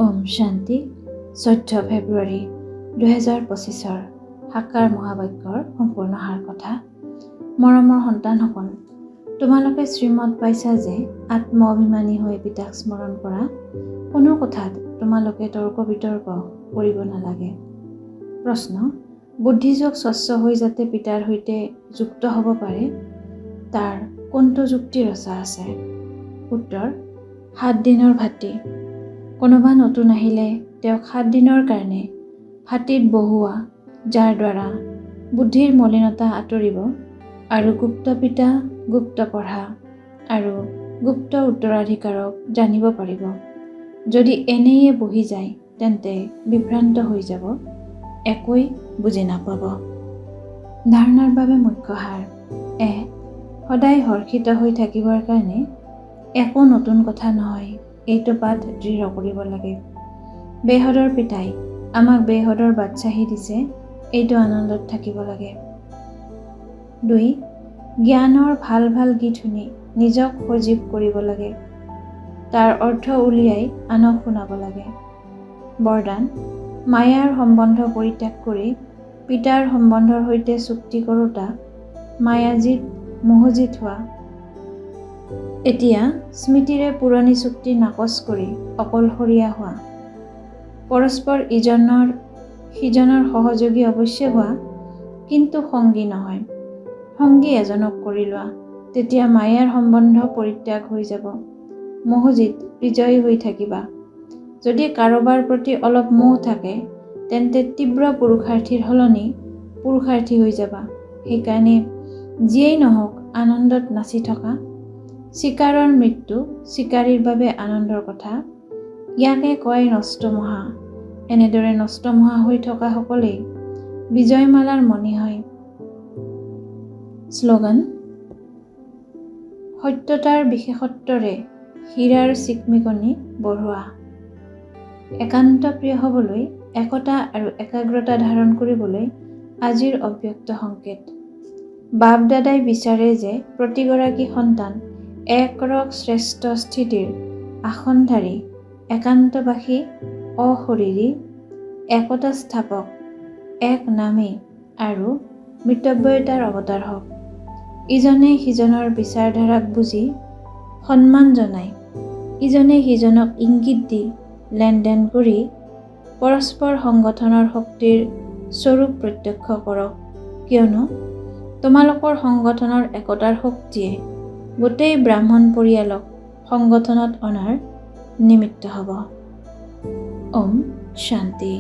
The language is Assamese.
ওম শান্তি 14 ফেব্ৰুৱাৰী 2025 সাকাৰ মহাবাক্যৰ সম্পূৰ্ণ সাৰ কথা। মৰমৰ সন্তানসকল, তোমালোকে শ্ৰীমত পাইছা যে আত্ম অভিমানী হৈ পিতাক স্মৰণ কৰা। কোনো কথাত তোমালোকে তৰ্ক বিতৰ্ক কৰিব নালাগে। প্ৰশ্ন: বুদ্ধিযোগ স্বচ্ছ হৈ যাতে পিতাৰ সৈতে যুক্ত হ'ব পাৰে, তাৰ কোনটো যুক্তি ৰচা আছে? উত্তৰ: 7 দিনৰ ভাতৃ। কোনোবা নতুন আহিলে তেওঁক 7 দিনৰ কাৰণে ভাতৃত বহোৱা, যাৰ দ্বাৰা বুদ্ধিৰ মলিনতা আঁতৰিব আৰু গুপ্ত পিতা, গুপ্ত পঢ়া আৰু গুপ্ত উত্তৰাধিকাৰক জানিব পাৰিব। যদি এনেয়ে বহি যায় তেন্তে বিভ্ৰান্ত হৈ যাব, একোৱেই বুজি নাপাব। ধাৰণাৰ বাবে মুখ্য সাৰ: 1. সদায় হৰ্ষিত হৈ থাকিবৰ কাৰণে একো নতুন কথা নহয়, এইটো পাঠ দৃঢ় কৰিব লাগে। বেহদৰ পিতাই আমাক বেহদৰ বাদশ্বাহী দিছে, এইটো আনন্দত থাকিব লাগে। 2. জ্ঞানৰ ভাল ভাল গীত শুনি নিজক সজীৱ কৰিব লাগে, তাৰ অৰ্থ উলিয়াই আনক শুনাব লাগে। বৰদান: মায়াৰ সম্বন্ধ পৰিত্যাগ কৰি পিতাৰ সম্বন্ধৰ সৈতে চুক্তি কৰোঁতা মায়াজিত মোহজিত হোৱা। এতিয়া স্মৃতিৰে পুৰণি চুক্তি নাকচ কৰি অকলশৰীয়া হোৱা। পৰস্পৰ ইজনৰ সিজনৰ সহযোগী অৱশ্যে হোৱা, কিন্তু সংগী নহয়। সংগী এজনক কৰি লোৱা, তেতিয়া মায়াৰ সম্বন্ধ পৰিত্যাগ হৈ যাব। মোহজিত বিজয়ী হৈ থাকিবা। যদি কাৰোবাৰ প্ৰতি অলপ মোহ থাকে তেন্তে তীব্ৰ পুৰুষাৰ্থীৰ সলনি পুৰুষাৰ্থী হৈ যাবা। সেইকাৰণে যিয়েই নহওক আনন্দত নাচি থকা। চিকাৰৰ মৃত্যু চিকাৰীৰ বাবে আনন্দৰ কথা, ইয়াকে কয় নষ্টমোহা। এনেদৰে নষ্টমোহা হৈ থকা সকলেই বিজয়মালাৰ মণি হয়। শ্লোগান: সত্যতাৰ বিশেষত্বৰে হীৰাৰ চিকমিকনি বঢ়োৱা। একান্ত প্ৰিয় হ'বলৈ, একতা আৰু একাগ্ৰতা ধাৰণ কৰিবলৈ আজিৰ অব্যক্ত সংকেত। বাপ দাদাই বিচাৰে যে প্ৰতিগৰাকী সন্তান একৰক শ্ৰেষ্ঠ স্থিতিৰ আসনধাৰী, একান্তবাসী, অশৰীৰী, একতা স্থাপক, এক নামী আৰু মিতব্যয়িতাৰ অৱতাৰ হওক। ইজনে সিজনৰ বিচাৰধাৰাক বুজি সন্মান জনাই, ইজনে সিজনক ইংগিত দি লেনদেন কৰি পৰস্পৰ সংগঠনৰ শক্তিৰ স্বৰূপ প্ৰত্যক্ষ কৰক, কিয়নো তোমালোকৰ সংগঠনৰ একতাৰ শক্তিয়ে গোটেই ব্ৰাহ্মণ পৰিয়ালক সংগঠনত অনাৰ নিমিত্ত হ'ব। ওম শান্তি।